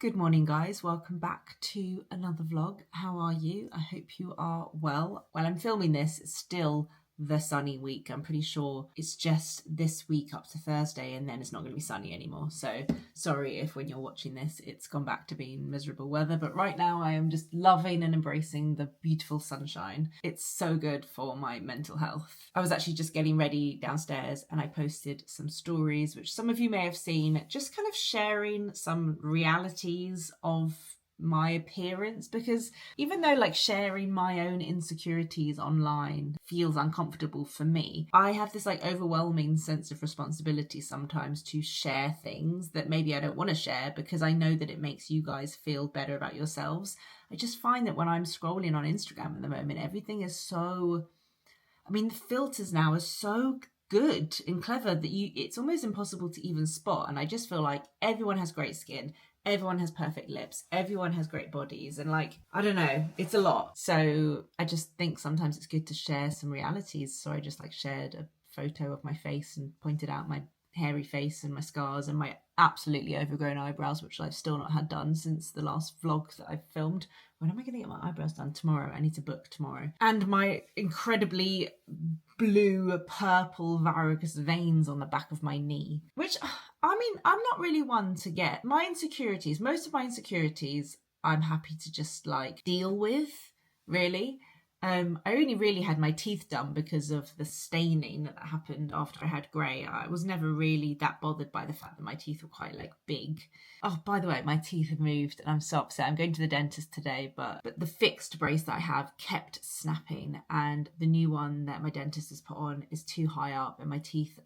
Good morning, guys. Welcome back to another vlog. How are you? I hope you are well. While I'm filming this, it's still the sunny week. I'm pretty sure it's just this week up to Thursday and then it's not going to be sunny anymore. So sorry if when you're watching this, it's gone back to being miserable weather. But right now I am just loving and embracing the beautiful sunshine. It's so good for my mental health. I was actually just getting ready downstairs and I posted some stories, which some of you may have seen, just kind of sharing some realities of my appearance, because even though like sharing my own insecurities online feels uncomfortable for me, I have this like overwhelming sense of responsibility sometimes to share things that maybe I don't want to share because I know that it makes you guys feel better about yourselves. I just find that when I'm scrolling on Instagram at the moment, everything is so, the filters now are so good and clever that it's almost impossible to even spot. And I just feel like everyone has great skin. Everyone has perfect lips. Everyone has great bodies. And I don't know, it's a lot. So I just think sometimes it's good to share some realities. So I just shared a photo of my face and pointed out my hairy face and my scars and my absolutely overgrown eyebrows, which I've still not had done since the last vlog that I've filmed. When am I going to get my eyebrows done? Tomorrow. I need to book tomorrow. And my incredibly blue, purple varicose veins on the back of my knee, which, I'm not really one to get. My insecurities, most of my insecurities, I'm happy to just deal with, really. I only really had my teeth done because of the staining that happened after I had grey. I was never really that bothered by the fact that my teeth were quite big. Oh, by the way, my teeth have moved and I'm so upset. I'm going to the dentist today, but the fixed brace that I have kept snapping, and the new one that my dentist has put on is too high up, and my teeth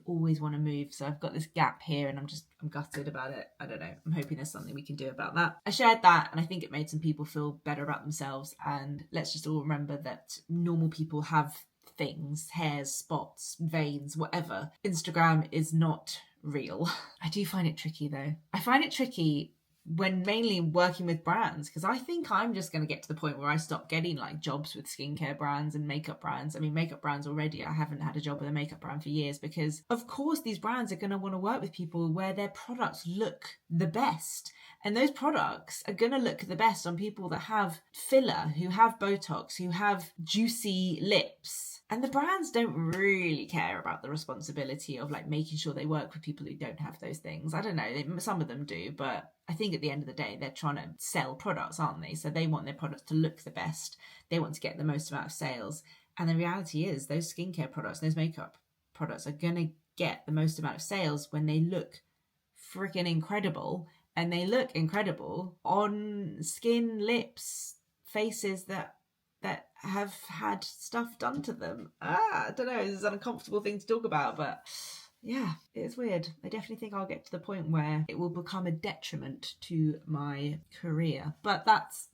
always want to move. So I've got this gap here and I'm gutted about it. I don't know. I'm hoping there's something we can do about that. I shared that and I think it made some people feel better about themselves. And let's just all remember that normal people have things, hairs, spots, veins, whatever. Instagram is not real. I do find it tricky though. I find it tricky when mainly working with brands, because I think I'm just going to get to the point where I stop getting jobs with skincare brands and makeup brands. Makeup brands already, I haven't had a job with a makeup brand for years, because of course these brands are going to want to work with people where their products look the best. And those products are going to look the best on people that have filler, who have Botox, who have juicy lips. And the brands don't really care about the responsibility of making sure they work with people who don't have those things. I don't know, some of them do, but I think at the end of the day, they're trying to sell products, aren't they? So they want their products to look the best. They want to get the most amount of sales. And the reality is those skincare products, those makeup products are going to get the most amount of sales when they look freaking incredible. And they look incredible on skin, lips, faces that have had stuff done to them. I don't know, it's an uncomfortable thing to talk about, but yeah, it's weird. I definitely think I'll get to the point where it will become a detriment to my career. But that's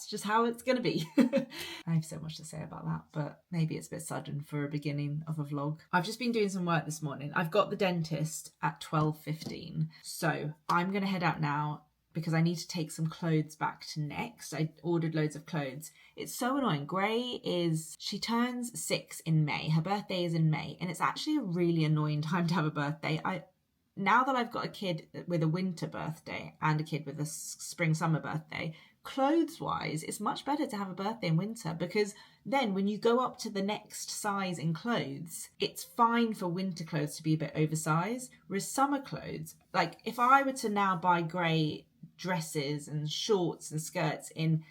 just how it's going to be. I have so much to say about that, but maybe it's a bit sudden for a beginning of a vlog. I've just been doing some work this morning. I've got the dentist at 12:15. So I'm going to head out now because I need to take some clothes back to Next. I ordered loads of clothes. It's so annoying. She turns 6 in May. Her birthday is in May, and it's actually a really annoying time to have a birthday. Now that I've got a kid with a winter birthday and a kid with a spring-summer birthday, clothes-wise, it's much better to have a birthday in winter, because then when you go up to the next size in clothes, it's fine for winter clothes to be a bit oversized, whereas summer clothes, if I were to now buy grey dresses and shorts and skirts in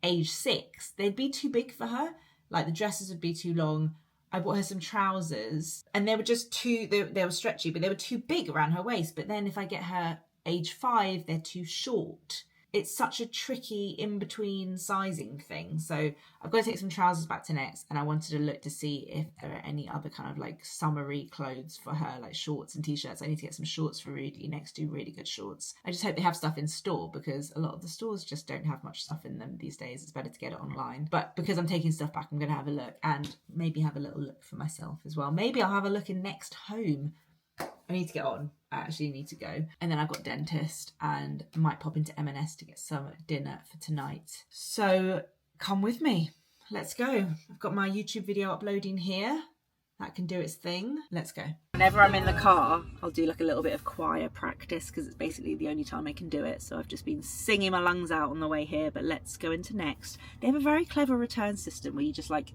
age 6, they'd be too big for her. The dresses would be too long. I bought her some trousers and they were just they were stretchy, but they were too big around her waist. But then if I get her age 5, they're too short. It's such a tricky in-between sizing thing. So I've got to take some trousers back to Next, and I wanted to look to see if there are any other kind of summery clothes for her, shorts and t-shirts. I need to get some shorts for Rudy. Next do really good shorts. I just hope they have stuff in store, because a lot of the stores just don't have much stuff in them these days. It's better to get it online. But because I'm taking stuff back, I'm going to have a look and maybe have a little look for myself as well. Maybe I'll have a look in Next Home. I need to get on. I actually need to go. And then I've got dentist and might pop into M&S to get some dinner for tonight. So come with me. Let's go. I've got my YouTube video uploading here. that can do its thing. Let's go. Whenever I'm in the car, I'll do like a little bit of choir practice because it's basically the only time I can do it. So I've just been singing my lungs out on the way here, but let's go into next. They have a very clever return system where you just like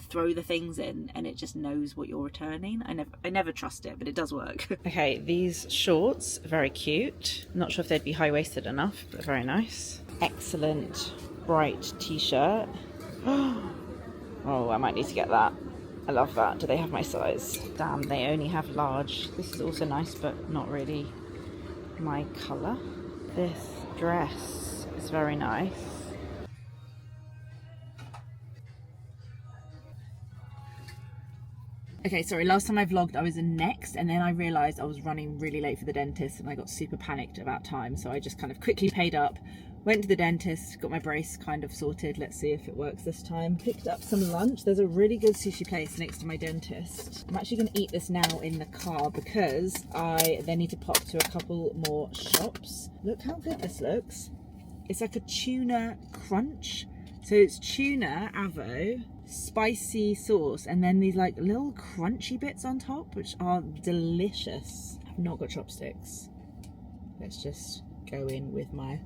throw the things in and it just knows what you're returning. I never trust it, but it does work. Okay, these shorts, very cute. Not sure if they'd be high-waisted enough, but very nice. Excellent bright t-shirt. Oh, I might need to get that. I love that. Do they have my size? Damn, they only have large. This is also nice, but not really my colour. This dress is very nice. Okay, sorry, last time I vlogged I was in Next and then I realised I was running really late for the dentist and I got super panicked about time, so I just kind of quickly paid up, went to the dentist, got my brace kind of sorted. Let's see if it works this time. Picked up some lunch. There's a really good sushi place next to my dentist. I'm actually going to eat this now in the car because I then need to pop to a couple more shops. Look how good this looks. It's like a tuna crunch. So it's tuna, avo, spicy sauce, and then these like little crunchy bits on top, which are delicious. I've not got chopsticks. Let's just go in with my...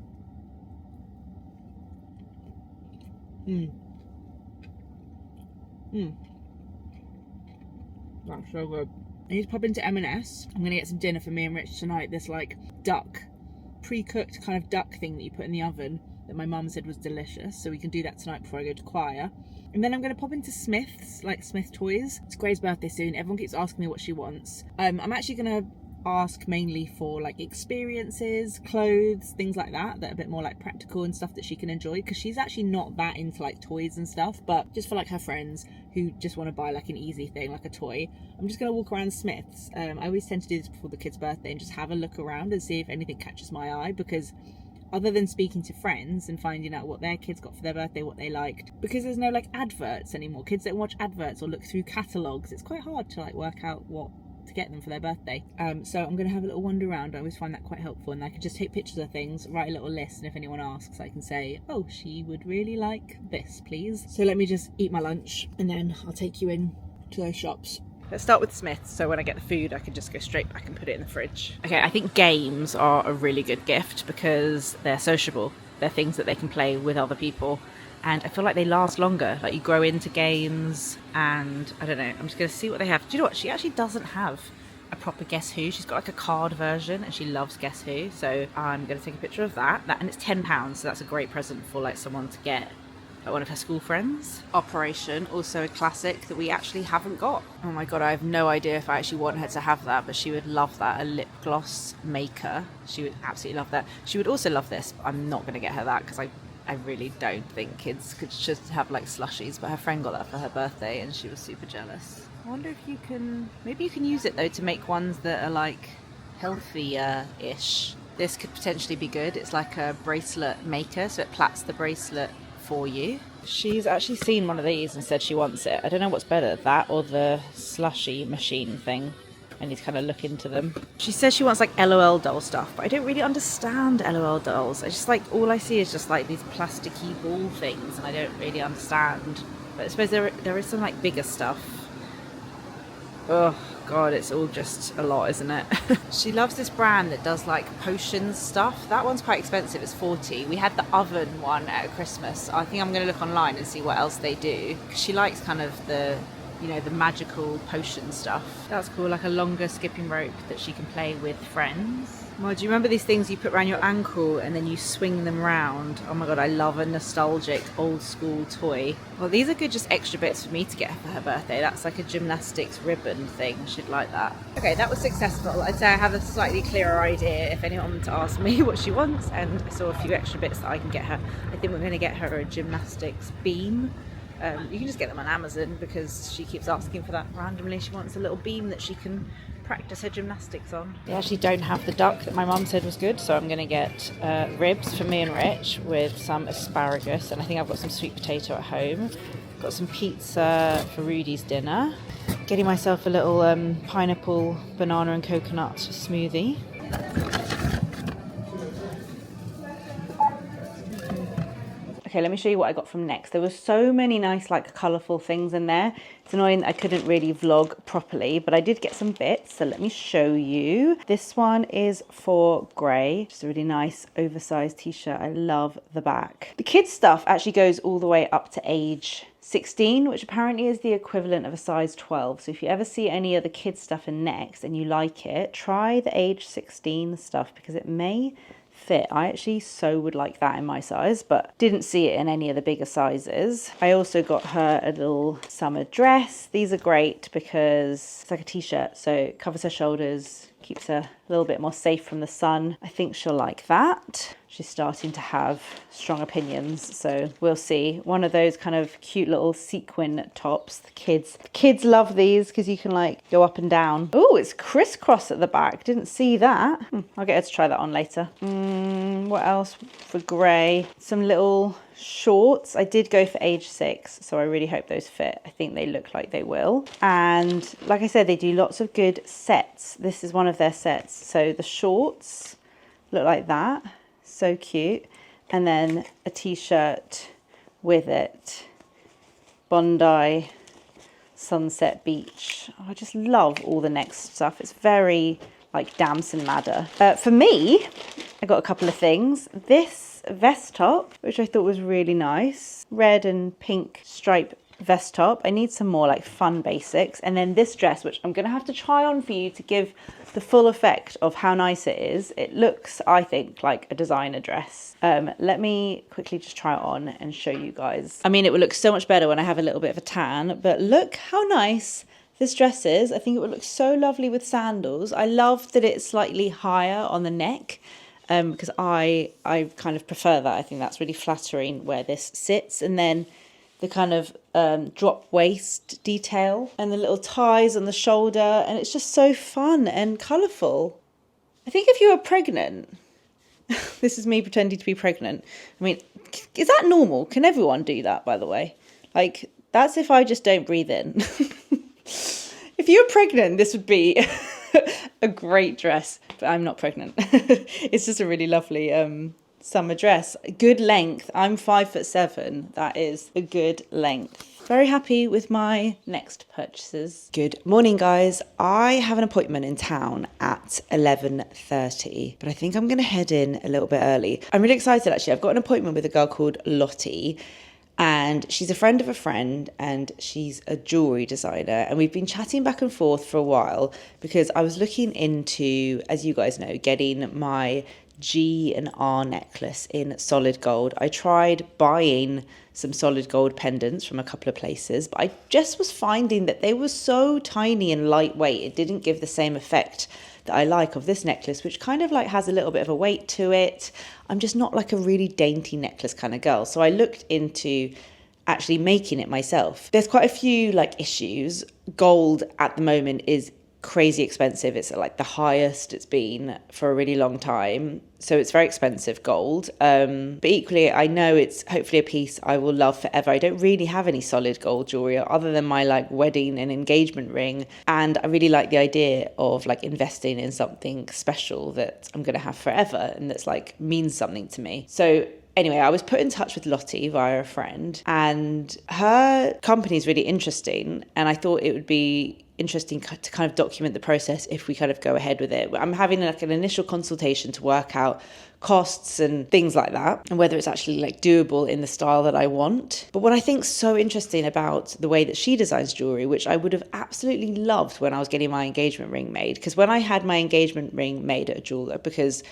That's so good. I need to pop into M&S. I'm gonna get some dinner for me and Rich tonight. This like duck, pre-cooked kind of duck thing that you put in the oven that my mum said was delicious, so we can do that tonight before I go to choir. And then I'm going to pop into Smith's, like Smith Toys. It's Gray's birthday soon. Everyone keeps asking me what she wants. I'm actually going to ask mainly for like experiences, clothes, things like that are a bit more like practical and stuff that she can enjoy, because she's actually not that into like toys and stuff, but just for like her friends who just want to buy like an easy thing, like a toy. I'm just going to walk around Smith's. I always tend to do this before the kid's birthday and just have a look around and see if anything catches my eye, because other than speaking to friends and finding out what their kids got for their birthday, what they liked, because there's no like adverts anymore. Kids don't watch adverts or look through catalogues. It's quite hard to like work out what to get them for their birthday. So I'm going to have a little wander around. I always find that quite helpful, and I can just take pictures of things, write a little list, and if anyone asks I can say, oh, she would really like this, please. So let me just eat my lunch and then I'll take you in to those shops. Let's start with Smith's, so when I get the food I can just go straight back and put it in the fridge. Okay, I think games are a really good gift because they're sociable. They're things that they can play with other people, and I feel like they last longer. Like you grow into games, and I don't know, I'm just going to see what they have. Do you know what? She actually doesn't have a proper Guess Who. She's got like a card version and she loves Guess Who, so I'm going to take a picture of that. And it's £10, so that's a great present for like someone to get, like one of her school friends. Operation, also a classic that we actually haven't got. Oh my god, I have no idea if I actually want her to have that, but she would love that. A lip gloss maker. She would absolutely love that. She would also love this, but I'm not going to get her that because I really don't think kids could just have like slushies, but her friend got that for her birthday and she was super jealous. I wonder if you can, maybe you can use it though to make ones that are like healthier-ish. This could potentially be good. It's like a bracelet maker, so it plaits the bracelet for you. She's actually seen one of these and said she wants it. I don't know what's better, that or the slushy machine thing. I need to kind of look into them. She says she wants like LOL doll stuff, but I don't really understand LOL dolls. I just like, all I see is just like these plasticky ball things and I don't really understand. But I suppose there is some like bigger stuff. Oh god, it's all just a lot, isn't it? She loves this brand that does like potions stuff. That one's quite expensive, it's 40. We had the oven one at Christmas. I think I'm going to look online and see what else they do. She likes kind of the, you know, the magical potion stuff. That's cool, like a longer skipping rope that she can play with friends. Well, do you remember these things you put around your ankle and then you swing them round? Oh my god, I love a nostalgic old school toy. Well, these are good just extra bits for me to get her for her birthday. That's like a gymnastics ribbon thing. She'd like that. Okay, that was successful. I'd say I have a slightly clearer idea if anyone wanted to ask me what she wants, and I saw a few extra bits that I can get her. I think we're going to get her a gymnastics beam. You can just get them on Amazon because she keeps asking for that randomly. She wants a little beam that she can practice her gymnastics on. They actually don't have the duck that my mum said was good, so I'm going to get ribs for me and Rich with some asparagus, and I think I've got some sweet potato at home. Got some pizza for Rudy's dinner. Getting myself a little pineapple, banana and coconut smoothie. Okay, let me show you what I got from Next. There were so many nice, like, colourful things in there. It's annoying that I couldn't really vlog properly, but I did get some bits, so let me show you. This one is for Grey. Just a really nice oversized t-shirt. I love the back. The kids stuff actually goes all the way up to age 16, which apparently is the equivalent of a size 12. So if you ever see any other kids stuff in Next and you like it, try the age 16 stuff because it may fit. I actually so would like that in my size, but didn't see it in any of the bigger sizes. I also got her a little summer dress. These are great because it's like a t-shirt, so it covers her shoulders, keeps her a little bit more safe from the sun. I think she'll like that. She's starting to have strong opinions, so we'll see. One of those kind of cute little sequin tops. The kids love these because you can like go up and down. Oh, it's crisscross at the back. Didn't see that. I'll get her to try that on later. What else for Grey? Some little shorts. I did go for age 6, so I really hope those fit. I think they look like they will. And like I said, they do lots of good sets. This is one of their sets. So the shorts look like that. So cute. And then a t-shirt with it. Bondi Sunset Beach. Oh, I just love all the Next stuff. It's very like Damson Madder. For me, I got a couple of things. This vest top, which I thought was really nice. Red and pink stripe vest top. I need some more like fun basics. And then this dress, which I'm going to have to try on for you to give the full effect of how nice it is. It looks, I think, like a designer dress. Let me quickly just try it on and show you guys. I mean, it would look so much better when I have a little bit of a tan, but look how nice this dress is. I think it would look so lovely with sandals. I love that it's slightly higher on the neck. Because I kind of prefer that. I think that's really flattering where this sits. And then the kind of drop waist detail and the little ties on the shoulder. And it's just so fun and colourful. I think if you were pregnant, this is me pretending to be pregnant. I mean, is that normal? Can everyone do that, by the way? Like, that's if I just don't breathe in. If you were pregnant, this would be a great dress, but I'm not pregnant. It's just a really lovely summer dress. Good length. I'm 5'7". That is a good length. Very happy with my Next purchases. Good morning, guys. I have an appointment in town at 11:30, but I think I'm going to head in a little bit early. I'm really excited, actually. I've got an appointment with a girl called Lottie, and she's a friend of a friend, and she's a jewellery designer. And we've been chatting back and forth for a while because I was looking into, as you guys know, getting my G and R necklace in solid gold. I tried buying some solid gold pendants from a couple of places, but I just was finding that they were so tiny and lightweight. It didn't give the same effect that I like of this necklace, which kind of like has a little bit of a weight to it. I'm just not like a really dainty necklace kind of girl. So I looked into actually making it myself. There's quite a few like issues. Gold at the moment is crazy expensive. It's like the highest it's been for a really long time. So it's very expensive, gold. But equally, I know it's hopefully a piece I will love forever. I don't really have any solid gold jewelry other than my like wedding and engagement ring. And I really like the idea of like investing in something special that I'm going to have forever and that's like means something to me. So anyway, I was put in touch with Lottie via a friend, and her company is really interesting. And I thought it would be interesting to kind of document the process if we kind of go ahead with it. I'm having like an initial consultation to work out costs and things like that, and whether it's actually like doable in the style that I want. But what I think is so interesting about the way that she designs jewelry, which I would have absolutely loved when I was getting my engagement ring made, because when I had my engagement ring made at a jeweler, because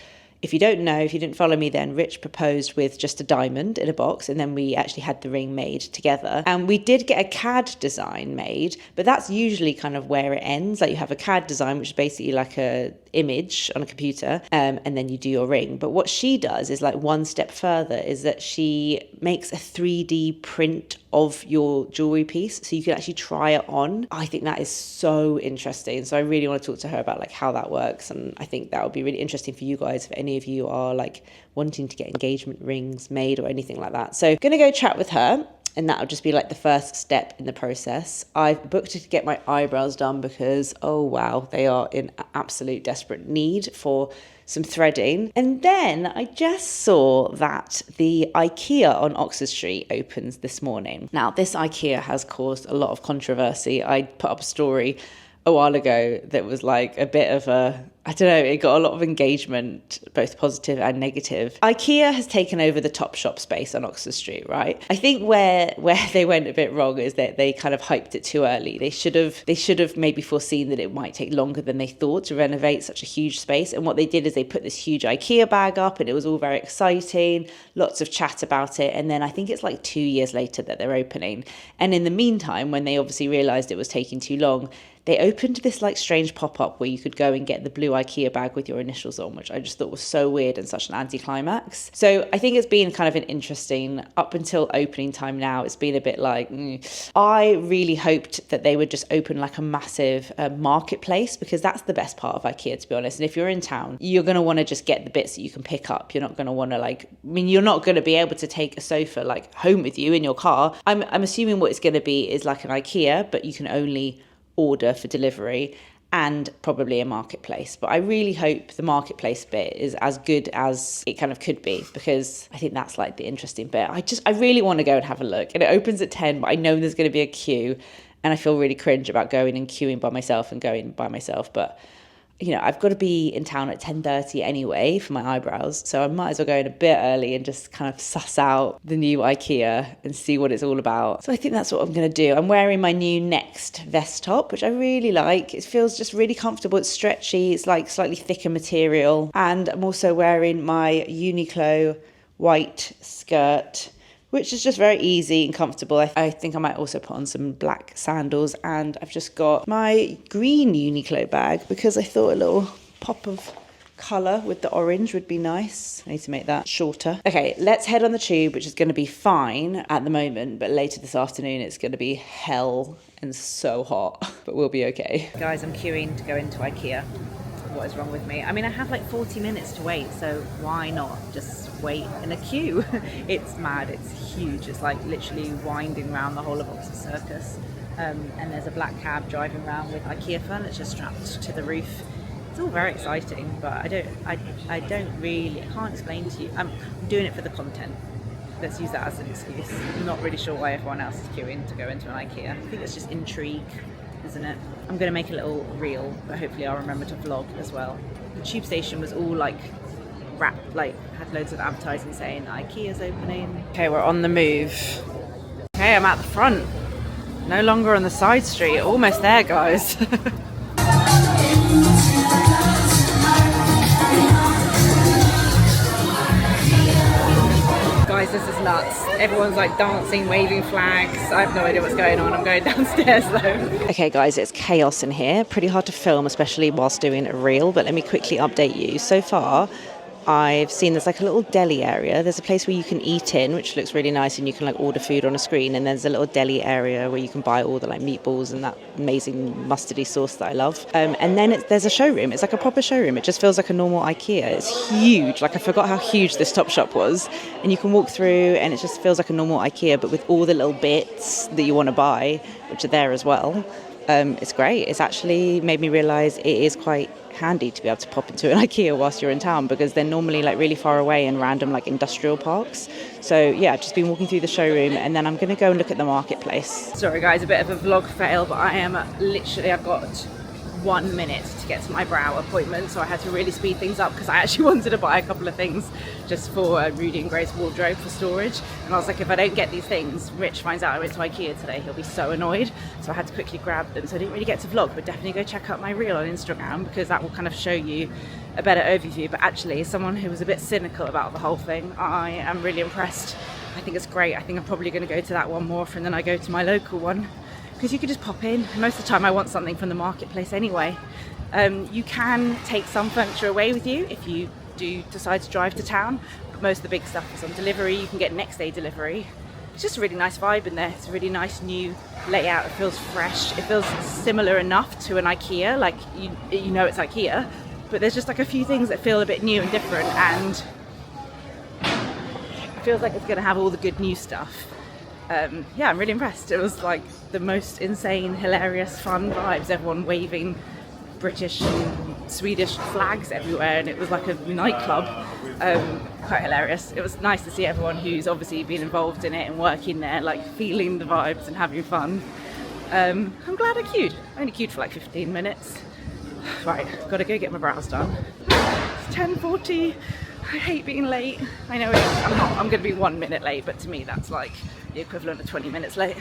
if you don't know, if you didn't follow me then, Rich proposed with just a diamond in a box, and then we actually had the ring made together. And we did get a CAD design made, but that's usually kind of where it ends. Like you have a CAD design, which is basically like a image on a computer, and then you do your ring. But what she does is like one step further, is that she makes a 3D print of your jewelry piece, so you can actually try it on. I think that is so interesting. So I really want to talk to her about like how that works, and I think that would be really interesting for you guys if any of you are like wanting to get engagement rings made or anything like that. So I'm gonna go chat with her. and that'll just be like the first step in the process. I've booked to get my eyebrows done because, oh wow, they are in absolute desperate need for some threading. And then I just saw that the IKEA on Oxford Street opens this morning. Now, this IKEA has caused a lot of controversy. I put up a story a while ago that was like a bit of a, I don't know, it got a lot of engagement, both positive and negative. IKEA has taken over the Topshop space on Oxford Street, right? I think where they went a bit wrong is that they kind of hyped it too early. They should have maybe foreseen that it might take longer than they thought to renovate such a huge space. And what they did is they put this huge IKEA bag up, and it was all very exciting, lots of chat about it. And then I think it's like 2 years later that they're opening. And in the meantime, when they obviously realized it was taking too long, they opened this like strange pop-up where you could go and get the blue IKEA bag with your initials on, which I just thought was so weird and such an anticlimax. So I think it's been kind of an interesting, up until opening time now, it's been a bit like, I really hoped that they would just open like a massive marketplace, because that's the best part of IKEA, to be honest. And if you're in town, you're going to want to just get the bits that you can pick up. You're not going to want to you're not going to be able to take a sofa like home with you in your car. I'm assuming what it's going to be is like an IKEA, but you can only order for delivery, and probably a marketplace. But I really hope the marketplace bit is as good as it kind of could be, because I think that's like the interesting bit. I really want to go and have a look. And it opens at 10, but I know there's going to be a queue, and I feel really cringe about going and queuing by myself and going by myself. But you know, I've got to be in town at 10:30 anyway for my eyebrows, so I might as well go in a bit early and just kind of suss out the new IKEA and see what it's all about. So I think that's what I'm going to do. I'm wearing my new Next vest top, which I really like. It feels just really comfortable. It's stretchy. It's like slightly thicker material. And I'm also wearing my Uniqlo white skirt, which is just very easy and comfortable. I think I might also put on some black sandals, and I've just got my green Uniqlo bag because I thought a little pop of colour with the orange would be nice. I need to make that shorter. Okay, let's head on the tube, which is going to be fine at the moment, but later this afternoon it's going to be hell and so hot, but we'll be okay. Guys, I'm queuing to go into IKEA. What is wrong with me? I mean, I have like 40 minutes to wait, so why not just wait in a queue? It's mad, it's huge. It's like literally winding around the whole of Oxford Circus. And there's a black cab driving around with IKEA furniture strapped to the roof. It's all very exciting, but I can't explain to you. I'm doing it for the content. Let's use that as an excuse. I'm not really sure why everyone else is queuing to go into an IKEA. I think it's just intrigue, isn't it? I'm going to make a little reel, but hopefully I'll remember to vlog as well. The tube station was all like wrapped, like had loads of advertising saying IKEA's opening. Okay, we're on the move. Okay, I'm at the front. No longer on the side street. Almost there, guys. Guys, this is nuts. Everyone's like dancing, waving flags. I have no idea what's going on. I'm going downstairs though. Okay guys, it's chaos in here. Pretty hard to film, especially whilst doing a reel, but let me quickly update you. So far, I've seen there's like a little deli area. There's a place where you can eat in, which looks really nice, and you can like order food on a screen. And there's a little deli area where you can buy all the like meatballs and that amazing mustardy sauce that I love. And then there's a showroom. It's like a proper showroom. It just feels like a normal IKEA. It's huge. Like I forgot how huge this Topshop was. And you can walk through and it just feels like a normal IKEA, but with all the little bits that you want to buy, which are there as well. It's great. It's actually made me realise it is quite handy to be able to pop into an IKEA whilst you're in town, because they're normally like really far away in random like industrial parks. So yeah, I've just been walking through the showroom, and then I'm going to go and look at the marketplace. Sorry guys, a bit of a vlog fail, but I am literally, I've got 1 minute to get to my brow appointment, so I had to really speed things up because I actually wanted to buy a couple of things just for Rudy and Grace wardrobe for storage. And I was like, if I don't get these things, Rich finds out I went to IKEA today, he'll be so annoyed. So I had to quickly grab them. So I didn't really get to vlog, but definitely go check out my reel on Instagram, because that will kind of show you a better overview. But actually, as someone who was a bit cynical about the whole thing, I am really impressed. I think it's great. I think I'm probably going to go to that one more often than I go to my local one, because you could just pop in. Most of the time I want something from the marketplace anyway. You can take some furniture away with you if you do decide to drive to town, but most of the big stuff is on delivery. You can get next day delivery. It's just a really nice vibe in there. It's a really nice new layout. It feels fresh. It feels similar enough to an IKEA, like you know it's IKEA, but there's just like a few things that feel a bit new and different, and it feels like it's going to have all the good new stuff. yeah, I'm really impressed. It was like the most insane, hilarious, fun vibes. Everyone waving British and Swedish flags everywhere, and it was like a nightclub. Quite hilarious. It was nice to see everyone who's obviously been involved in it and working there, like feeling the vibes and having fun. I'm glad I queued. I only queued for like 15 minutes. Right, gotta go get my brows done. It's 10:40. I hate being late. I know I'm going to be 1 minute late, but to me that's like the equivalent of 20 minutes late.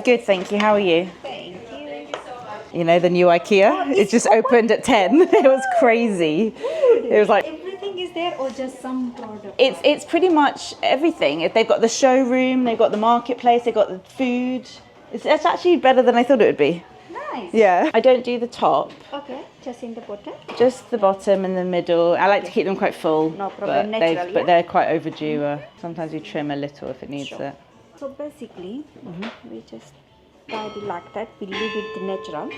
Good, thank you. How are you? Thank you. You know, the new IKEA? It just opened at 10. It was crazy. It was like... Everything is there or just some product? It's pretty much everything. They've got the showroom, they've got the marketplace, they've got the food. It's actually better than I thought it would be. Nice. Yeah. I don't do the top. Okay, just in the bottom. Just the bottom and the middle. I like to keep them quite full. No problem, but natural, yeah? but they're quite overdue. Sometimes we trim a little if it needs it. So basically, we just tie it like that. We leave it the natural.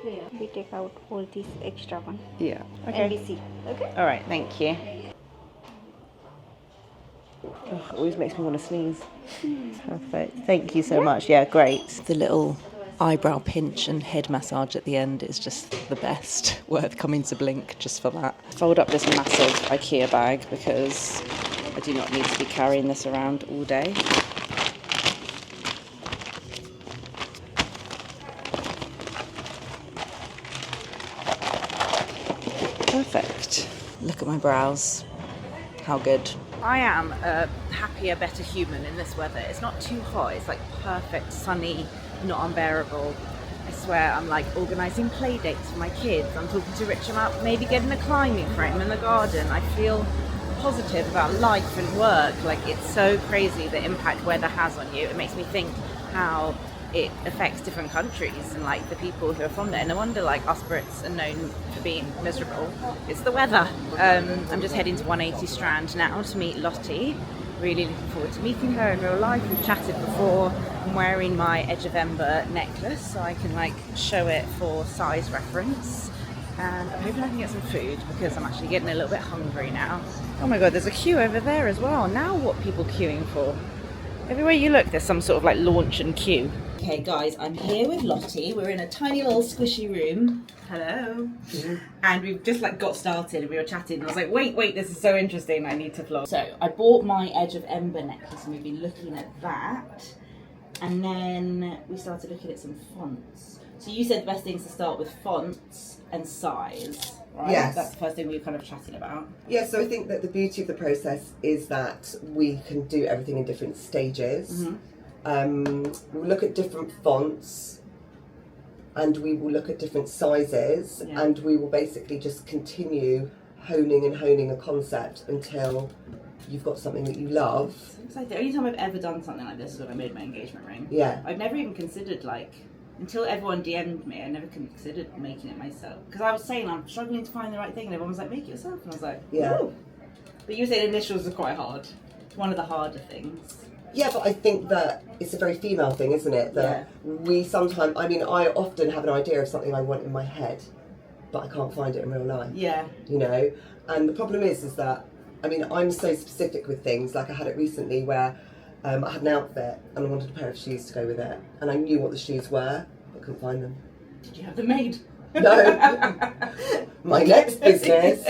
Yeah. We take out all these extra one. Yeah. And we see. Okay. All right. Thank you. Ugh, it always makes me want to sneeze. Perfect. Thank you so much. Yeah, great. The little eyebrow pinch and head massage at the end is just the best. Worth coming to Blink just for that. Fold up this massive IKEA bag because I do not need to be carrying this around all day. Perfect. Look at my brows. How good. I am a happier, better human in this weather. It's not too hot. It's like perfect, sunny, not unbearable. I swear I'm like organising play dates for my kids. I'm talking to Rich about maybe getting a climbing frame in the garden. I feel positive about life and work. Like, it's so crazy the impact weather has on you. It makes me think how it affects different countries and like the people who are from there. No wonder like us Brits are known for being miserable. It's the weather. I'm just heading to 180 Strand now to meet Lottie. Really looking forward to meeting her in real life. We've chatted before. I'm wearing my Edge of Ember necklace so I can like show it for size reference. And I'm hoping I can get some food because I'm actually getting a little bit hungry now. Oh my god, there's a queue over there as well. Now what are people queuing for? Everywhere you look, there's some sort of like launch and queue. Okay guys, I'm here with Lottie. We're in a tiny little squishy room. Hello. And we've just like got started and we were chatting and I was like, wait, this is so interesting, I need to vlog. So I bought my Edge of Ember necklace and we've been looking at that. And then we started looking at some fonts. So you said the best thing is to start with fonts and size, right? Yes. That's the first thing we were kind of chatting about. Yeah, so I think that the beauty of the process is that we can do everything in different stages. We'll look at different fonts and we will look at different sizes and we will basically just continue honing a concept until you've got something that you love. It's like the only time I've ever done something like this is when I made my engagement ring. Yeah. I've never even considered like, until everyone DM'd me, I never considered making it myself. Because I was saying I'm struggling to find the right thing and everyone was like, make it yourself. And I was like, yeah. Ooh. But you said initials are quite hard. It's one of the harder things. Yeah, but I think that it's a very female thing, isn't it? That we sometimes, I mean, I often have an idea of something I want in my head, but I can't find it in real life. Yeah. You know? And the problem is that, I mean, I'm so specific with things. Like I had it recently where I had an outfit and I wanted a pair of shoes to go with it. And I knew what the shoes were, but couldn't find them. Did you have them made? No. My next business.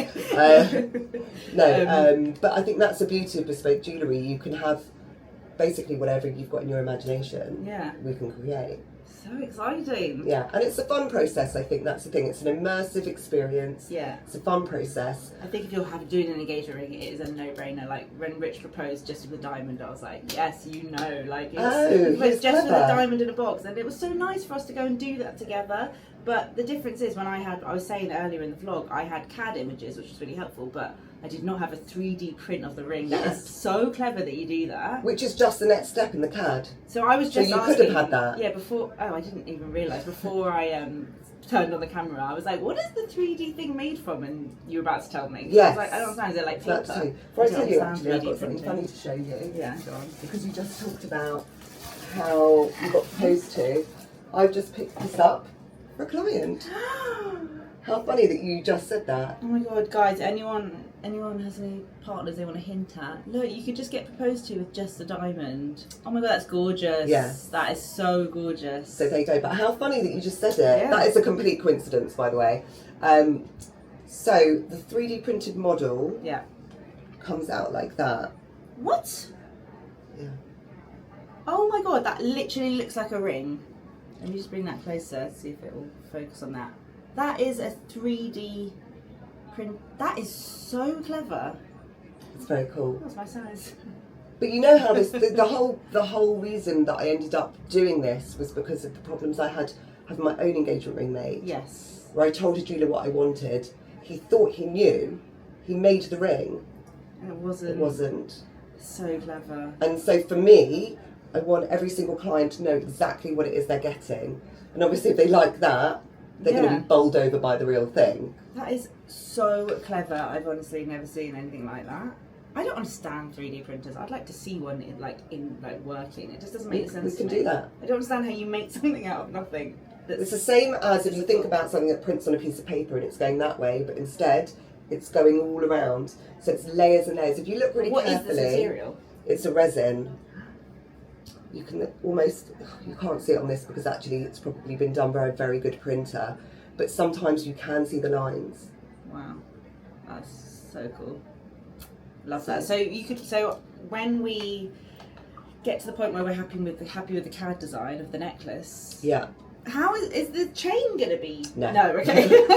But I think that's the beauty of bespoke jewellery. You can have basically whatever you've got in your imagination, we can create. So exciting. Yeah, and it's a fun process, I think that's the thing. It's an immersive experience. Yeah. It's a fun process. I think if you're doing an engagement ring, it is a no-brainer. Like, when Rich proposed just with the diamond, I was like, yes, you know. Like, it was just with a diamond in a box. And it was so nice for us to go and do that together. But the difference is when I was saying earlier in the vlog, I had CAD images, which was really helpful, but I did not have a 3D print of the ring. That is so clever that you do that. Which is just the next step in the CAD. So I was just asking, could have had that. Yeah, before, I didn't even realise, before I turned on the camera, I was like, what is the 3D thing made from? And you were about to tell me. Yes. I was like, I don't understand, is it like paper? Absolutely. Before I tell you, actually, I've 3D got something printing? funny to show you. Yeah, go on. Because you just talked about how you got proposed to. I've just picked this up for a client. How funny that you just said that. Oh my god, guys, anyone has any partners they want to hint at? Look, you could just get proposed to with just a diamond. Oh my god, that's gorgeous. Yes. That is so gorgeous. So there you go. But how funny that you just said it. Yeah. That is a complete coincidence, by the way. So the 3D printed model comes out like that. What? Yeah. Oh my god, that literally looks like a ring. Let me just bring that closer, see if it will focus on that. That is a 3D print. That is so clever. It's very cool. That's my size. But you know how this the whole reason that I ended up doing this was because of the problems I had having my own engagement ring made. Yes. Where I told a jeweler what I wanted. He thought he knew. He made the ring. And it wasn't. It wasn't. So clever. And so for me, I want every single client to know exactly what it is they're getting. And obviously if they like that, they're going to be bowled over by the real thing. That is so clever. I've honestly never seen anything like that. I don't understand 3D printers. I'd like to see one in working. It just doesn't make sense. We can to me. do that. I don't understand how you make something out of nothing. It's the same as if you think about something that prints on a piece of paper and it's going that way, but instead it's going all around. So it's layers and layers. If you look really carefully, what is this material? It's a resin. You can almost, you can't see it on this because actually it's probably been done by a very good printer, but sometimes you can see the lines. Wow, that's so cool. Love that. So when we get to the point where we're happy with the CAD design of the necklace, Yeah. how is the chain gonna be? No. Okay.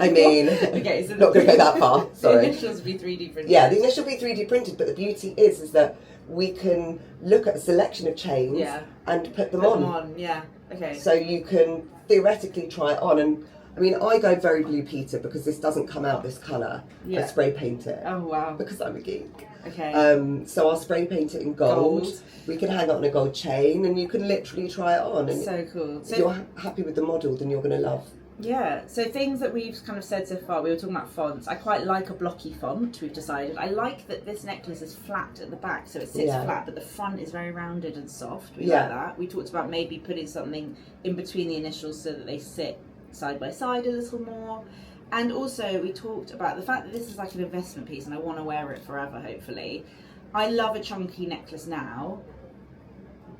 I mean, okay, so not going to go that far. Sorry. The initials be 3D printed. Yeah, the initial will be 3D printed, but the beauty is that we can look at a selection of chains and put them on. Yeah. Okay. So you can theoretically try it on, and I mean, I go very Blue Peter because this doesn't come out this colour. Yeah. I spray paint it. Oh wow. Because I'm a geek. Okay. So I'll spray paint it in gold. We can hang it on a gold chain, and you can literally try it on. And so cool. if you're happy with the model, then you're going to love. Yeah, so things that we've kind of said so far, we were talking about fonts. I quite like a blocky font, we've decided. I like that this necklace is flat at the back, so it sits flat, but the front is very rounded and soft. We like that. We talked about maybe putting something in between the initials so that they sit side by side a little more. And also we talked about the fact that this is like an investment piece and I want to wear it forever, hopefully. I love a chunky necklace now,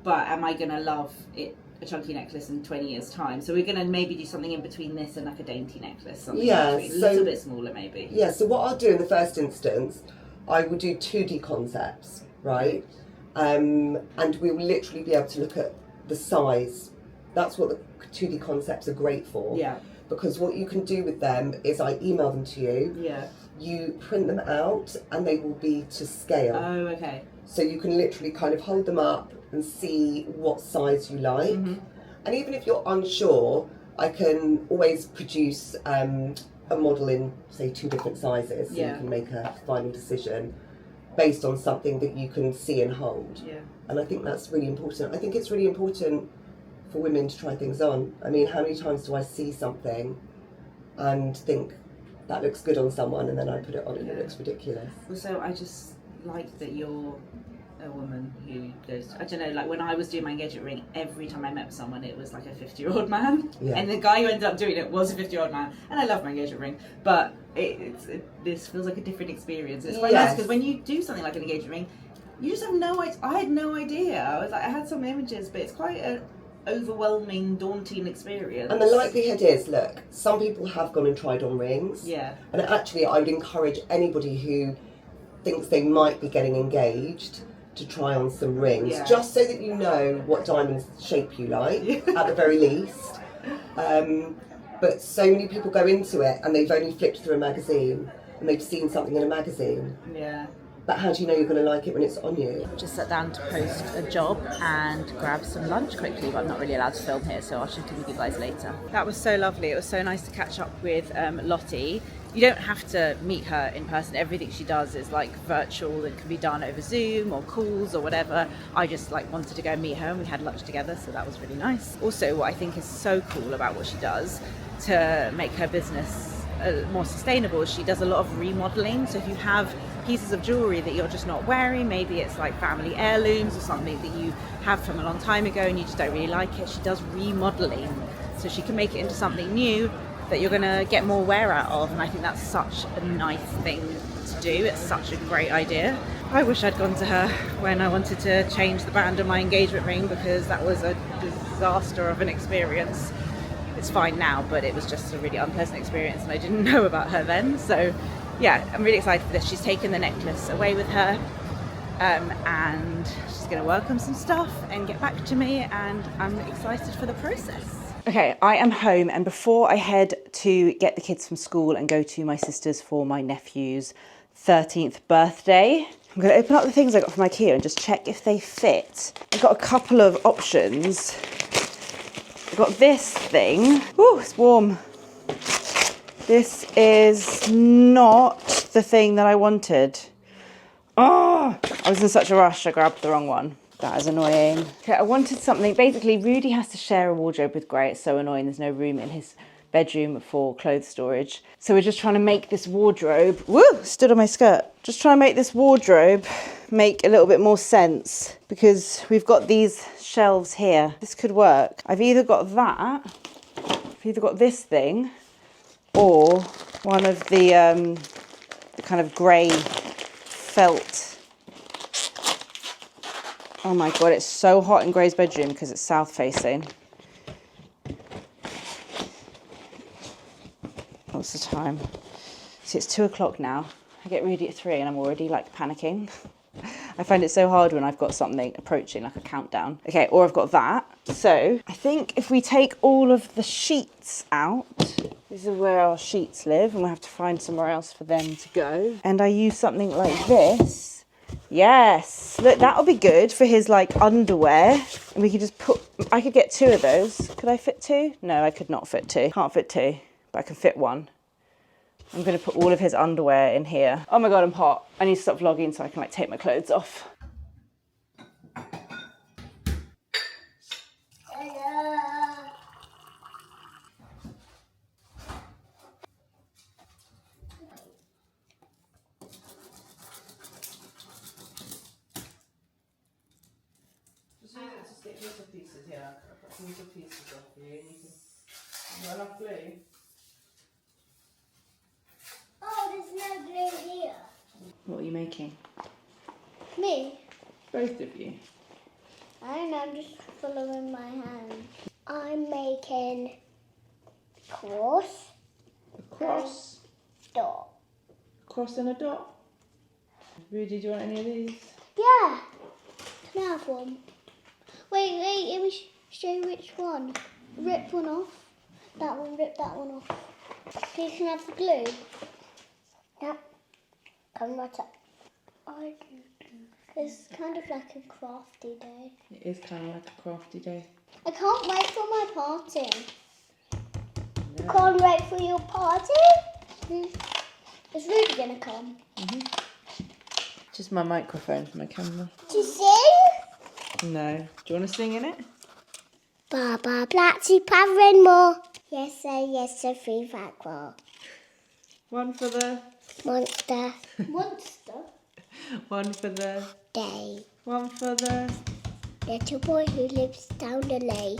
but am I going to love a chunky necklace in 20 years' time? So we're going to maybe do something in between this and like a dainty necklace, something in between, a little bit smaller maybe. Yeah, so what I'll do in the first instance, I will do 2D concepts, right? And we will literally be able to look at the size. That's what the 2D concepts are great for. Yeah. Because what you can do with them is I email them to you. Yeah. You print them out and they will be to scale. Oh, okay. So you can literally kind of hold them up and see what size you like. Mm-hmm. And even if you're unsure, I can always produce a model in, say, 2 different sizes. So you can make a final decision based on something that you can see and hold. Yeah. And I think that's really important. I think it's really important for women to try things on. I mean, how many times do I see something and think that looks good on someone, and then I put it on and it looks ridiculous? Also, I just like that you're a woman who goes, I don't know, like when I was doing my engagement ring, every time I met someone it was like a 50-year-old man. Yeah. And the guy who ended up doing it was a 50-year-old man. And I love my engagement ring, but this feels like a different experience. It's quite nice because when you do something like an engagement ring, you just have no idea. I had no idea. I had some images, but it's quite an overwhelming, daunting experience. And the likelihood is, look, some people have gone and tried on rings. Yeah. And actually, I would encourage anybody who thinks they might be getting engaged to try on some rings, just so that you know what diamond shape you like, at the very least. But so many people go into it and they've only flipped through a magazine and they've seen something in a magazine. Yeah. But how do you know you're going to like it when it's on you? Just sat down to post a job and grab some lunch quickly, but I'm not really allowed to film here, so I'll check in with you guys later. That was so lovely. It was so nice to catch up with Lottie. You don't have to meet her in person. Everything she does is like virtual and can be done over Zoom or calls or whatever. I just like wanted to go and meet her and we had lunch together, so that was really nice. Also, what I think is so cool about what she does to make her business more sustainable, she does a lot of remodeling. So if you have pieces of jewellery that you're just not wearing, maybe it's like family heirlooms or something that you have from a long time ago and you just don't really like it, she does remodeling so she can make it into something new that you're going to get more wear out of, and I think that's such a nice thing to do. It's such a great idea. I wish I'd gone to her when I wanted to change the band of my engagement ring, because that was a disaster of an experience. It's fine now, but it was just a really unpleasant experience and I didn't know about her then. So yeah, I'm really excited for this. She's taken the necklace away with her, and she's going to work on some stuff and get back to me, and I'm excited for the process. Okay, I am home, and before I head to get the kids from school and go to my sister's for my nephew's 13th birthday, I'm going to open up the things I got from IKEA and just check if they fit. I've got a couple of options. I've got this thing. Ooh, it's warm. This is not the thing that I wanted. Oh, I was in such a rush, I grabbed the wrong one. That is annoying. Okay, I wanted something. Basically, Rudy has to share a wardrobe with Gray. It's so annoying. There's no room in his bedroom for clothes storage. So we're just trying to make this wardrobe, woo, stood on my skirt. Just trying to make this wardrobe make a little bit more sense, because we've got these shelves here. This could work. I've either got that, I've either got this thing, or one of the kind of grey felt. Oh my God, it's so hot in Gray's bedroom because it's south facing. What's the time? See, it's 2 o'clock now. I get Rudy at 3 and I'm already like panicking. I find it so hard when I've got something approaching, like a countdown. Okay, or I've got that. So I think if we take all of the sheets out, this is where our sheets live, and we'll have to find somewhere else for them to go. And I use something like this. Yes, look, that'll be good for his like underwear. And we could just put, I could get 2 of those. Could I fit 2? No, I could not fit 2. Can't fit 2, but I can fit 1. I'm going to put all of his underwear in here. Oh my God, I'm hot. I need to stop vlogging so I can like take my clothes off. Just use it to stick little pieces here. I've got some little pieces off for you. You got enough glue? Oh, there's no glue here. What are you making? Me? Both of you. I don't know, I'm just following my hand. I'm making cross. A cross? Dot. A cross and a dot? Rudy, do you want any of these? Yeah. Can I have one? Wait, let me show you which one. Rip one off. That one, rip that one off. You can have the glue. Yep. Come right up. I do. It's kind of like a crafty day. It is kind of like a crafty day. I can't wait for my party. No. Can't wait for your party? Is Rudy gonna come? Just my microphone for my camera. To sing? No. Do you want to sing in it? Baba Blatty Pavenmore. Yes, sir, yes, sir, 3 fact war. One for the Monster. Monster? one for the Day. one for the Little boy who lives down the lane.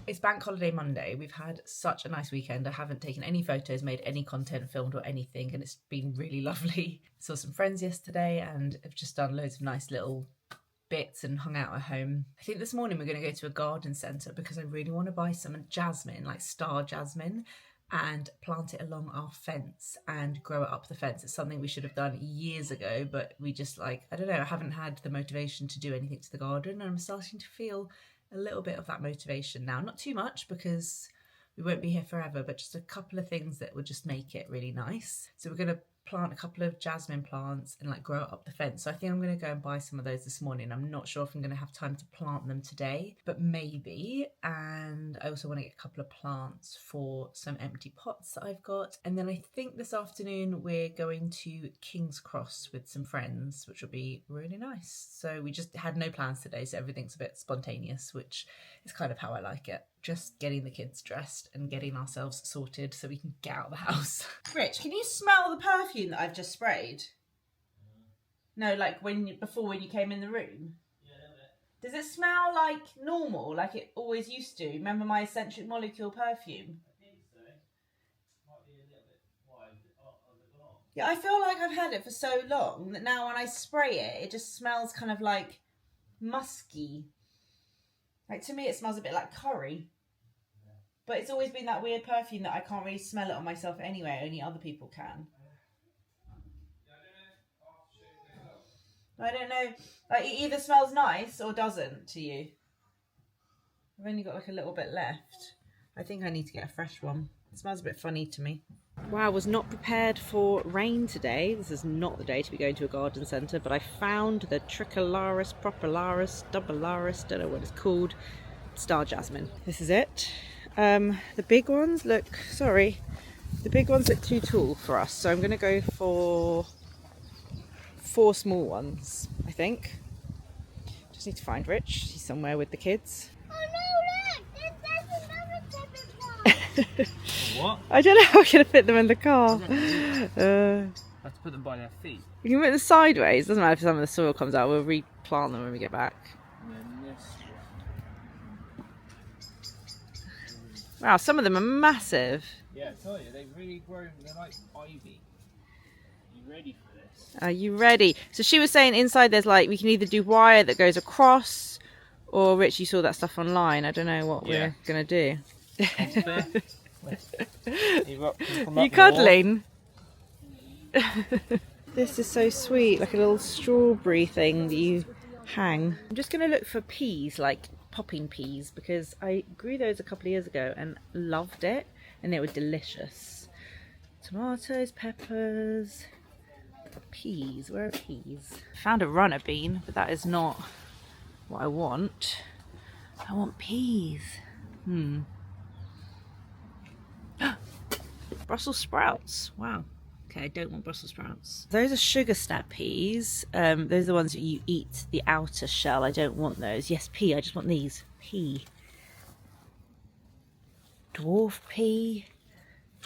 It's Bank Holiday Monday. We've had such a nice weekend. I haven't taken any photos, made any content, filmed or anything, and it's been really lovely. Saw some friends yesterday and have just done loads of nice little bits and hung out at home. I think this morning we're going to go to a garden centre because I really want to buy some jasmine, like star jasmine, and plant it along our fence and grow it up the fence. It's something we should have done years ago, but we just I don't know, I haven't had the motivation to do anything to the garden, and I'm starting to feel a little bit of that motivation now. Not too much because we won't be here forever, but just a couple of things that would just make it really nice. So we're going to plant a couple of jasmine plants and grow it up the fence. So I think I'm going to go and buy some of those this morning. I'm not sure if I'm going to have time to plant them today, but maybe. And I also want to get a couple of plants for some empty pots that I've got. And then I think this afternoon we're going to King's Cross with some friends, which will be really nice. So we just had no plans today, so everything's a bit spontaneous, which is kind of how I like it. Just getting the kids dressed and getting ourselves sorted so we can get out of the house. Rich, can you smell the perfume that I've just sprayed? No, before when you came in the room? Yeah. Does it smell like normal, like it always used to? Remember my Essential Molecule perfume? I think so. Yeah, I feel like I've had it for so long that now when I spray it, it just smells kind of like musky. Like, to me, it smells a bit like curry. But it's always been that weird perfume that I can't really smell it on myself anyway. Only other people can. I don't know. Like, it either smells nice or doesn't to you. I've only got like a little bit left. I think I need to get a fresh one. It smells a bit funny to me. Wow, I was not prepared for rain today. This is not the day to be going to a garden centre, but I found the Tricolaris, Propalaris, Doubilaris, don't know what it's called, Star Jasmine. This is it. The big ones look, the big ones look too tall for us, so I'm going to go for 4 small ones, I think. Just need to find Rich. He's somewhere with the kids. Oh no, look! There's another one. What? I don't know how I'm going to fit them in the car. I have to put them by their feet. You can put them sideways. Doesn't matter if some of the soil comes out. We'll replant them when we get back. And then this one. Wow, some of them are massive. Yeah, I tell you, they've really grown. They're like ivy. You ready for this? Are you ready? So she was saying inside there's like, we can either do wire that goes across, or Rich, you saw that stuff online. I don't know what we're going to do. You cuddling? This is so sweet, like a little strawberry thing that you hang. I'm just going to look for peas, like popping peas, because I grew those a couple of years ago and loved it, and they were delicious. Tomatoes, peppers, peas. Where are peas? Found a runner bean, but that is not what I want. I want peas. Brussels sprouts. Wow. Okay, I don't want Brussels sprouts. Those are sugar snap peas. Those are the ones that you eat the outer shell. I don't want those. Yes, pea. I just want these. Pea. Dwarf pea.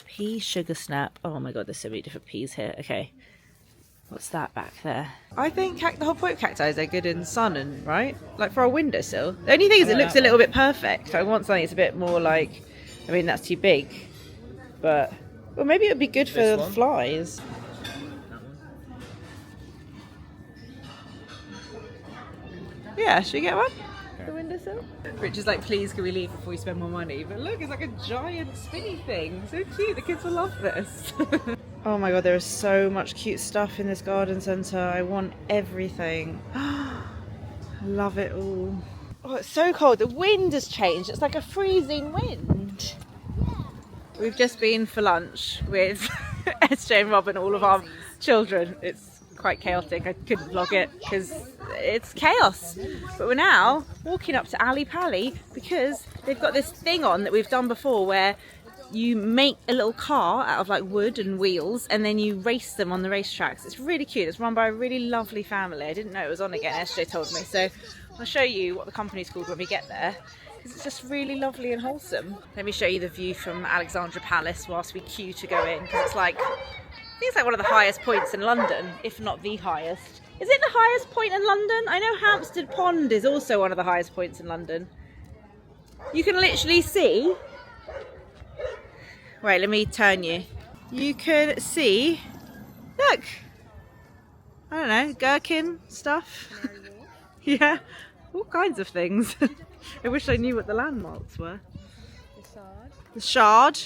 Pea, sugar snap. Oh my god, there's so many different peas here. Okay. What's that back there? I think the whole point of cacti is they're good in sun and, right? Like for a windowsill. The only thing is it looks a little bit perfect. I want something that's a bit more like, I mean, that's too big. But, well, maybe it would be good for the flies. Yeah, should we get one? The windowsill? Rich is like, please can we leave before we spend more money? But look, it's like a giant spinny thing. So cute, the kids will love this. Oh my god, there is so much cute stuff in this garden centre. I want everything. I love it all. Oh, it's so cold. The wind has changed. It's like a freezing wind. We've just been for lunch with SJ and Rob and all of our children. It's quite chaotic. I couldn't vlog it because it's chaos. But we're now walking up to Ali Pali because they've got this thing on that we've done before where you make a little car out of like wood and wheels and then you race them on the racetracks. It's really cute. It's run by a really lovely family. I didn't know it was on again. SJ told me. So I'll show you what the company's called when we get there. It's just really lovely and wholesome. Let me show you the view from Alexandra Palace whilst we queue to go in, because it's like, I think it's like one of the highest points in London, if not the highest. Is it the highest point in London? I know Hampstead Pond is also one of the highest points in London. You can literally see, wait, let me turn you. You can see, look, I don't know, gherkin stuff. Yeah, all kinds of things. I wish I knew what the landmarks were. The Shard.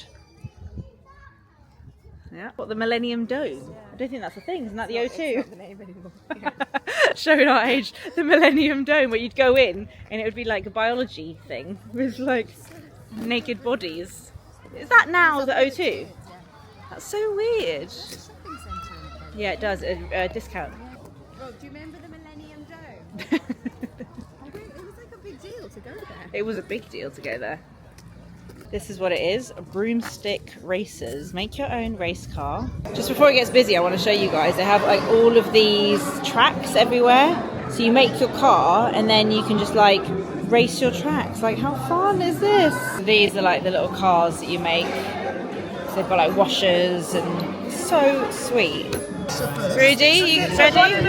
Yeah. What, the Millennium Dome? Yeah. I don't think that's a thing. Isn't that the O2? It's not the name anymore. Showing our age. The Millennium Dome, where you'd go in and it would be like a biology thing with like naked bodies. Is that now the O2? That's so weird. Yeah, it does. A discount. Well, do you remember the Millennium Dome? It was a big deal to go there. This is what it is, broomstick races. Make your own race car. Just before it gets busy, I want to show you guys. They have like all of these tracks everywhere. So you make your car and then you can just like race your tracks. Like, how fun is this? These are like the little cars that you make. So they've got like washers and so sweet. Rudy, you ready?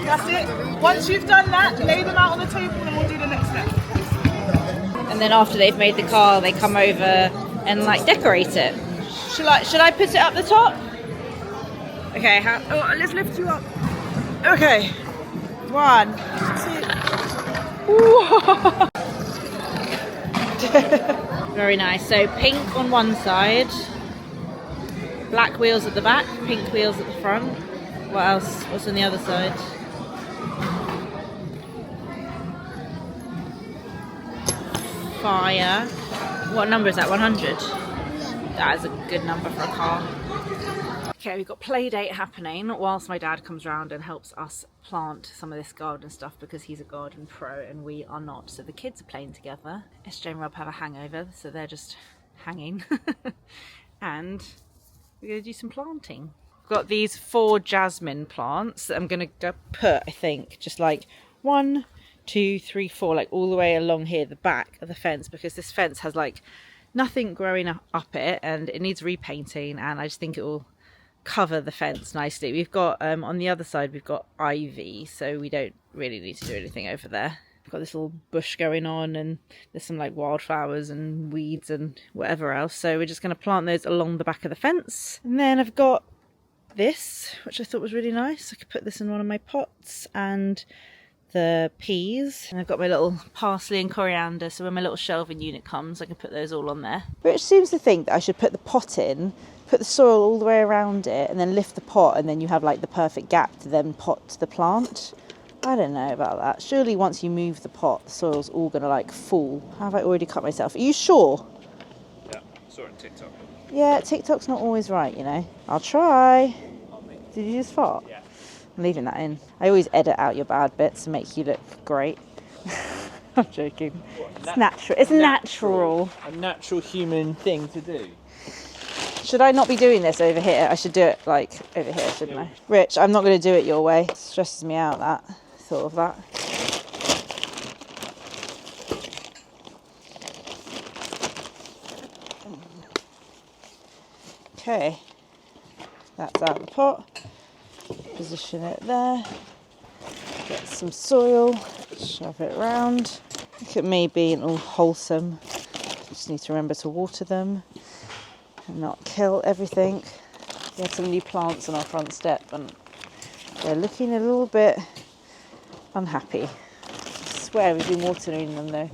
That's it. Once you've done that, lay them out on the table and we'll do the next step. And then after they've made the car, they come over and like decorate it. Should I put it up the top? Okay, let's lift you up. Okay. 1, 2. Very nice. So pink on one side, black wheels at the back, pink wheels at the front. What else? What's on the other side? Fire. What number is that? 100? That is a good number for a car. Okay, we've got play date happening whilst my dad comes round and helps us plant some of this garden stuff because he's a garden pro and we are not. So the kids are playing together. SJ and Rob have a hangover, so they're just hanging. And we're going to do some planting. I've got these 4 jasmine plants that I'm going to put, I think, just like 1, 2, 3, 4, like all the way along here, the back of the fence, because this fence has like nothing growing up it and it needs repainting, and I just think it will cover the fence nicely. We've got on the other side we've got ivy, so we don't really need to do anything over there. We've got this little bush going on and there's some like wildflowers and weeds and whatever else, so we're just going to plant those along the back of the fence. And then I've got this, which I thought was really nice. I could put this in one of my pots, and the peas, and I've got my little parsley and coriander, so when my little shelving unit comes I can put those all on there. Rich seems to think that I should put the pot in, put the soil all the way around it, and then lift the pot, and then you have like the perfect gap to then pot the plant. I don't know about that. Surely once you move the pot, the soil's all gonna like fall. Have I already cut myself? Are you sure? Yeah, saw it on TikTok. Yeah, TikTok's not always right, you know. I'll try. Did you just fart? Yeah. I'm leaving that in. I always edit out your bad bits to make you look great. I'm joking. It's natural. It's natural. A natural human thing to do. Should I not be doing this over here? I should do it like over here, shouldn't I? Rich, I'm not going to do it your way. It stresses me out, that thought of that. Okay, that's out of the pot. Position it there. Get some soil, shove it around. Look at me being all wholesome. Just need to remember to water them and not kill everything. We had some new plants on our front step and they're looking a little bit unhappy. I swear we've been watering them though.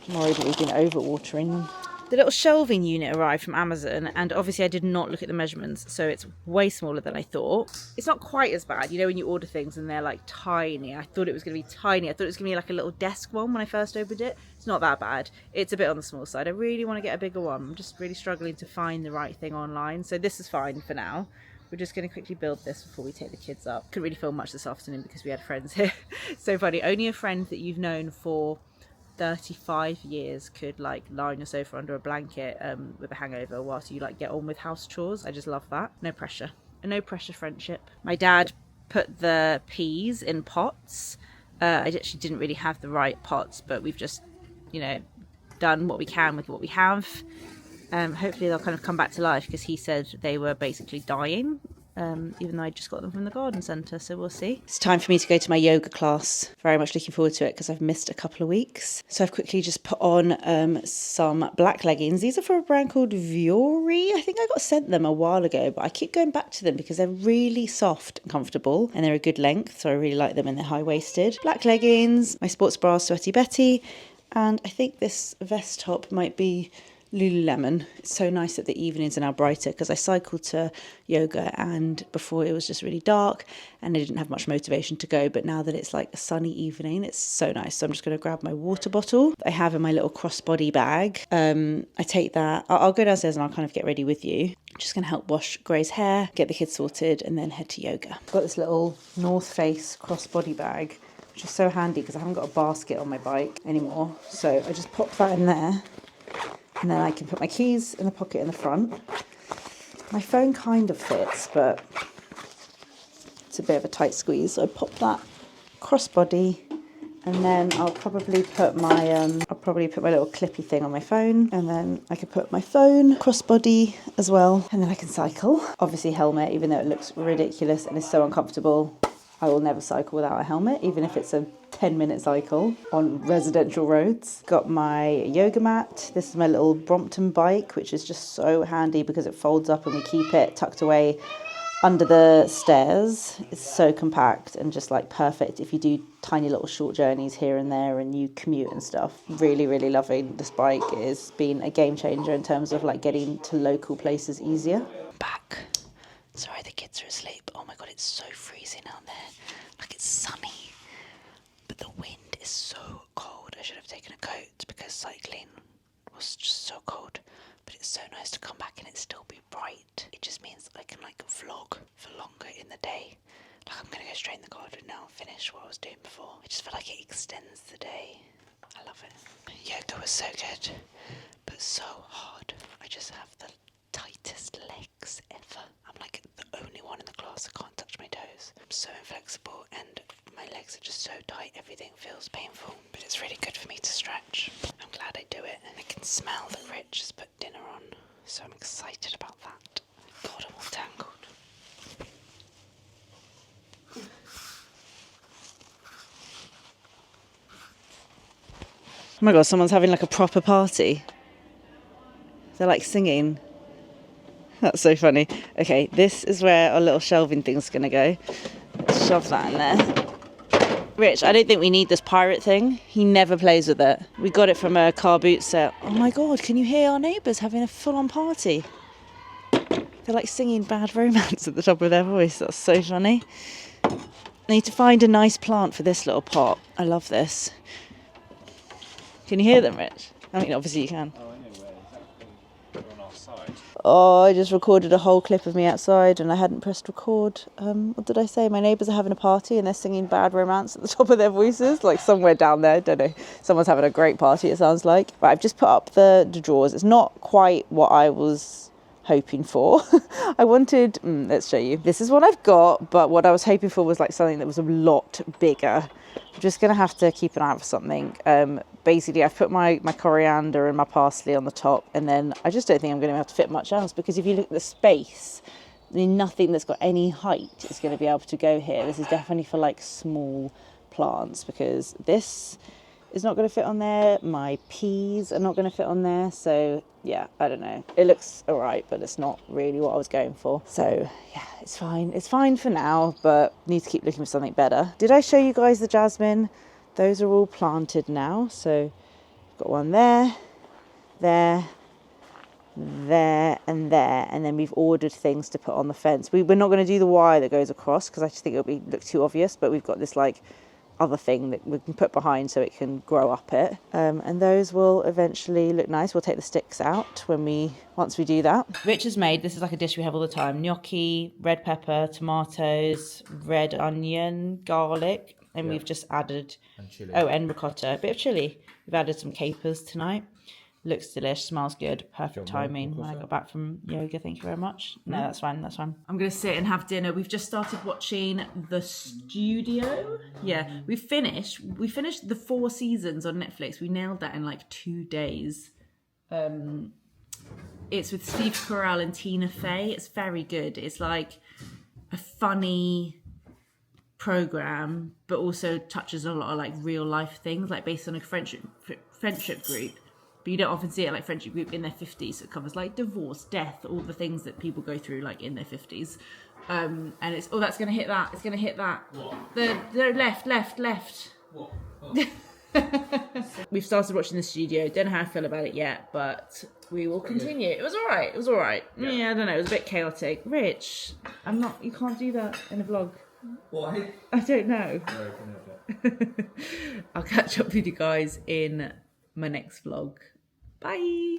I'm worried that we've been over watering them. The little shelving unit arrived from Amazon, and obviously I did not look at the measurements, so it's way smaller than I thought. It's not quite as bad, you know, when you order things and they're like tiny. I thought it was going to be tiny. I thought it was going to be like a little desk one when I first opened it. It's not that bad. It's a bit on the small side. I really want to get a bigger one. I'm just really struggling to find the right thing online, so this is fine for now. We're just going to quickly build this before we take the kids up. Couldn't really film much this afternoon because we had friends here. So funny. Only a friend that you've known for 35 years could like lie on your sofa under a blanket with a hangover whilst you like get on with house chores. I just love that. No pressure. A no pressure friendship. My dad put the peas in pots. I actually didn't really have the right pots, but we've just, you know, done what we can with what we have. Hopefully they'll kind of come back to life because he said they were basically dying. Even though I just got them from the garden centre, so we'll see. It's time for me to go to my yoga class. Very much looking forward to it because I've missed a couple of weeks. So I've quickly just put on some black leggings. These are from a brand called Vuori. I think I got sent them a while ago, but I keep going back to them because they're really soft and comfortable and they're a good length, so I really like them and they're high-waisted. Black leggings, my sports bra Sweaty Betty, and I think this vest top might be Lululemon. It's so nice that the evenings are now brighter because I cycled to yoga and before it was just really dark and I didn't have much motivation to go, but now that it's like a sunny evening, it's so nice. So I'm just going to grab my water bottle I have in my little crossbody bag. I take that, I'll go downstairs and I'll kind of get ready with you. I'm just going to help wash Gray's hair, get the kids sorted and then head to yoga. I've got this little North Face crossbody bag which is so handy because I haven't got a basket on my bike anymore, so I just pop that in there. And then I can put my keys in the pocket in the front. My phone kind of fits, but it's a bit of a tight squeeze. So I pop that crossbody, and then I'll probably put my little clippy thing on my phone, and then I can put my phone crossbody as well, and then I can cycle. Obviously helmet, even though it looks ridiculous and is so uncomfortable. I will never cycle without a helmet, even if it's a 10-minute cycle on residential roads. Got my yoga mat. This is my little Brompton bike, which is just so handy because it folds up and we keep it tucked away under the stairs. It's so compact and just like perfect if you do tiny little short journeys here and there and you commute and stuff. Really, really loving this bike. It has been a game changer in terms of like getting to local places easier. Back. Sorry, the kids are asleep. Oh my God, it's so freezing out there. Like it's sunny, but the wind is so cold. I should have taken a coat because cycling was just so cold. But it's so nice to come back and it still be bright. It just means I can like vlog for longer in the day. Like I'm gonna go straight in the garden now and finish what I was doing before. I just feel like it extends the day. I love it. Yoga was so good, but so hard. I just have the tightest legs ever. I'm like the only one in the class that can't touch my toes. I'm so inflexible and my legs are just so tight, everything feels painful. But it's really good for me to stretch. I'm glad I do it, and I can smell that Rich has put dinner on, so I'm excited about that. God, I'm all tangled. Oh my God, someone's having like a proper party. They're like singing. That's so funny. Okay, this is where our little shelving thing's gonna go. Let's shove that in there. Rich, I don't think we need this pirate thing. He never plays with it. We got it from a car boot set. Oh my God, can you hear our neighbours having a full-on party? They're like singing Bad Romance at the top of their voice. That's so funny. I need to find a nice plant for this little pot. I love this. Can you hear them, Rich? I mean, obviously you can. Oh, I know where exactly. They're on our side. Oh, I just recorded a whole clip of me outside and I hadn't pressed record. What did I say? My neighbours are having a party and they're singing Bad Romance at the top of their voices, like somewhere down there, don't know. Someone's having a great party, it sounds like. Right, I've just put up the drawers. It's not quite what I was hoping for. I wanted, let's show you. This is what I've got, but what I was hoping for was like something that was a lot bigger. I'm just going to have to keep an eye out for something. Basically, I've put my coriander and my parsley on the top, and then I just don't think I'm going to have to fit much else, because if you look at the space, I mean, nothing that's got any height is going to be able to go here. This is definitely for like small plants, because this is not going to fit on there. My peas are not going to fit on there. So yeah, I don't know. It looks all right, but it's not really what I was going for. So yeah, it's fine. It's fine for now, but need to keep looking for something better. Did I show you guys the jasmine? Those are all planted now. So I've got one there, there, there and there, and then we've ordered things to put on the fence. We're not going to do the wire that goes across because I just think it'll look too obvious, but we've got this like other thing that we can put behind so it can grow up it, and those will eventually look nice. We'll take the sticks out once we do that. Rich has made, this is like a dish we have all the time, gnocchi, red pepper, tomatoes, red onion, garlic, and we've just added and ricotta, a bit of chili. We've added some capers tonight. Looks delish, smells good, perfect timing when I got back from yoga. Thank you very much. No, that's fine. I'm gonna sit and have dinner. We've just started watching The Studio. Yeah, we finished the 4 seasons on Netflix. We nailed that in like 2 days. It's with Steve Carell and Tina Fey. It's very good. It's like a funny program, but also touches a lot of like real life things, like based on a friendship group. But you don't often see it like friendship group in their 50s. So it covers like divorce, death, all the things that people go through like in their 50s. And it's, that's going to hit that. It's going to hit that. What? The left. What? Oh. We've started watching The Studio. Don't know how I feel about it yet, but we will continue. It was all right. Yeah, I don't know. It was a bit chaotic. Rich, you can't do that in a vlog. Why? I don't know. No, I can have it. I'll catch up with you guys in my next vlog. Bye.